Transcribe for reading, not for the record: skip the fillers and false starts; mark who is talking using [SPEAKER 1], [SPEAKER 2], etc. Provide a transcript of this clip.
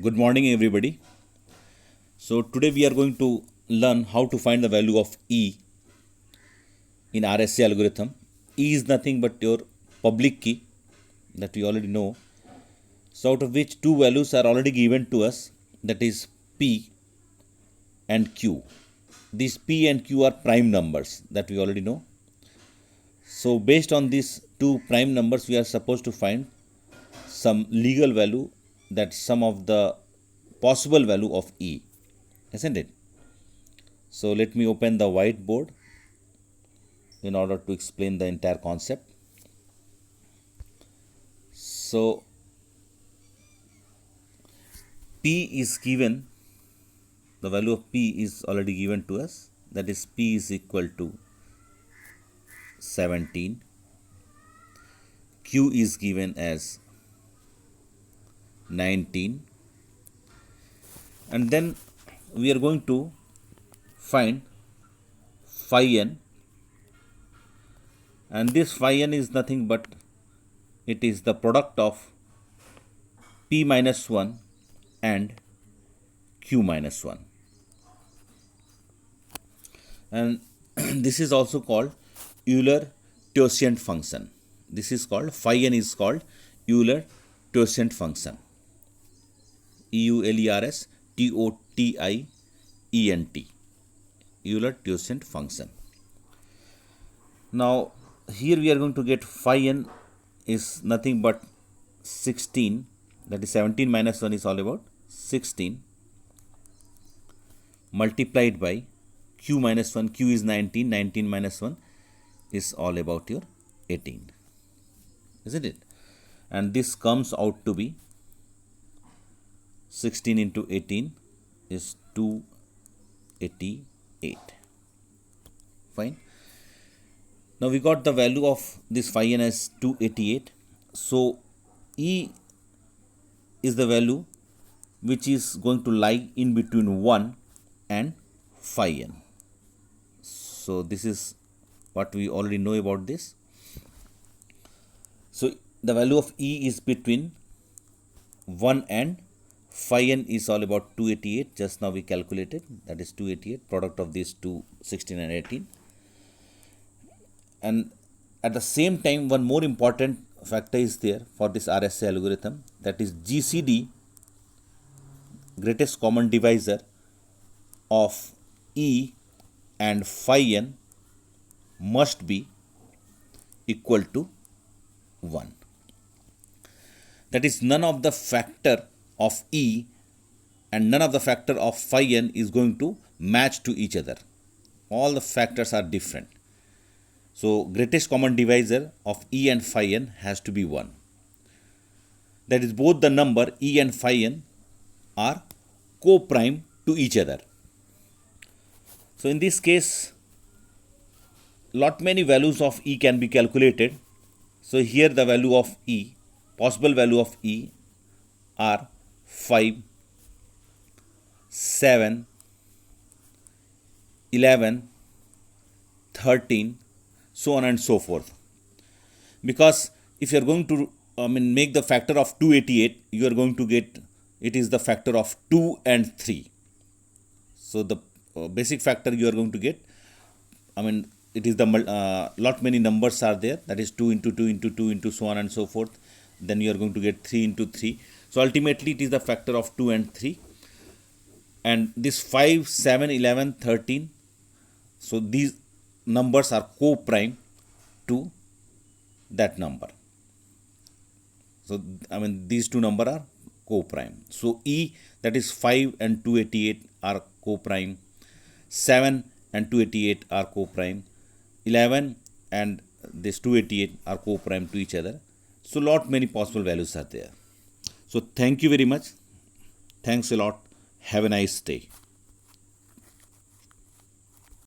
[SPEAKER 1] Good morning, everybody. So today we are going to learn how to find the value of E in RSA algorithm. E is nothing but your public key that we already know. So out of which two values are already given to us, that is P and Q. These P and Q are prime numbers that we already know. So based on these two prime numbers, we are supposed to find some legal value, that sum of the possible value of E, isn't it? So let me open the whiteboard in order to explain the entire concept. So P is given, the value of P is already given to us, that is P is equal to 17. Q is given as 19, and then we are going to find phi n, and this phi n is nothing but it is the product of P minus 1 and Q minus 1, and this is also called Euler-Tiossian function. This is called, phi n is called Euler-Tiossian function. EULERS-TOTIENT, Euler-Tiossian function. Now here we are going to get phi n is nothing but 16, that is 17 minus 1 is all about 16, multiplied by Q minus 1, Q is 19, 19 minus 1 is all about your 18, isn't it? And this comes out to be 16 into 18 is 288. Fine. Now we got the value of this phi n as 288. So E is the value which is going to lie in between 1 and phi n. So this is what we already know about this. So the value of E is between 1 and phi n is all about 288. Just now we calculated, that is 288, product of these two, 16 and 18. And at the same time, one more important factor is there for this RSA algorithm, that is GCD, greatest common divisor of E and phi n, must be equal to 1. That is, none of the factor of E and none of the factor of phi n is going to match to each other. All the factors are different. So greatest common divisor of E and phi n has to be 1. That is, both the number E and phi n are co-prime to each other. So in this case, lot many values of E can be calculated. So here the value of E, possible value of E, are 5, 7, 11, 13, so on and so forth. Because if you are going to make the factor of 288, you are going to get, it is the factor of 2 and 3. So the basic factor you are going to get, it is the lot many numbers are there, that is 2 into 2 into 2 into so on and so forth. Then you are going to get 3 into 3. So ultimately it is the factor of 2 and 3. And this 5, 7, 11, 13, so these numbers are co-prime to that number. So these two numbers are co-prime. So E, that is 5 and 288 are co-prime, 7 and 288 are co-prime, 11 and this 288 are co-prime to each other. So lot many possible values are there. So thank you very much. Thanks a lot. Have a nice day.